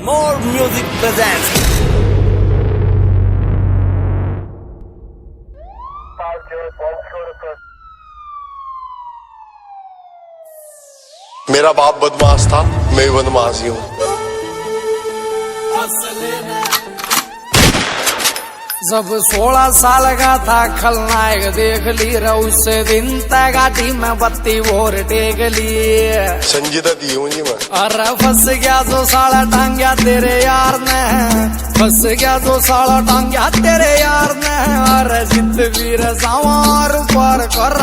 More Music presents. मेरा बाप बदमाश था, मैं बदमाशी हूँ। जब 16 साल का था खलनायक देख ली उस दिन तक गाड़ी में बत्ती और टेक ली। संजीदा दी हूँ जी मैं। अरे फंस गया जो साला टांग्या तेरे यार ने, फंस गया जो साला टांग्या तेरे यार ने। अरे जित वीर सवार पर कर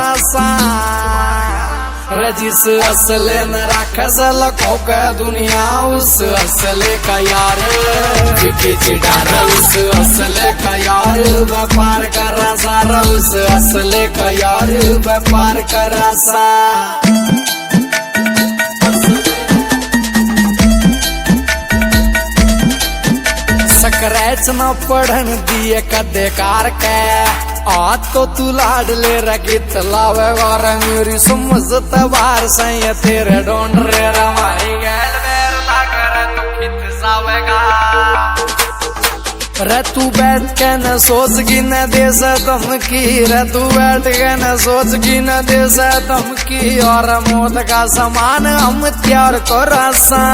जिस असले न रखस लखों का दुनिया उस असले का यार चिड़ारा, उस असले का यार व्यापार कर सारा, उस असले का यार व्यापार कर सा। स्क्रैच न पढ़न दिए कदे कार के आज तो तू लाड ले रगित लावे और मेरी समझत बार सही तेरे ढूंढ रे रमाई गैल बेर लाकर तू खित जावेगा। रे तू बैठ के न सोच की न दे से धमकी, रे तू बैठ के न सोच की न दे से धमकी। और मौत का समान हम त्यार को रासा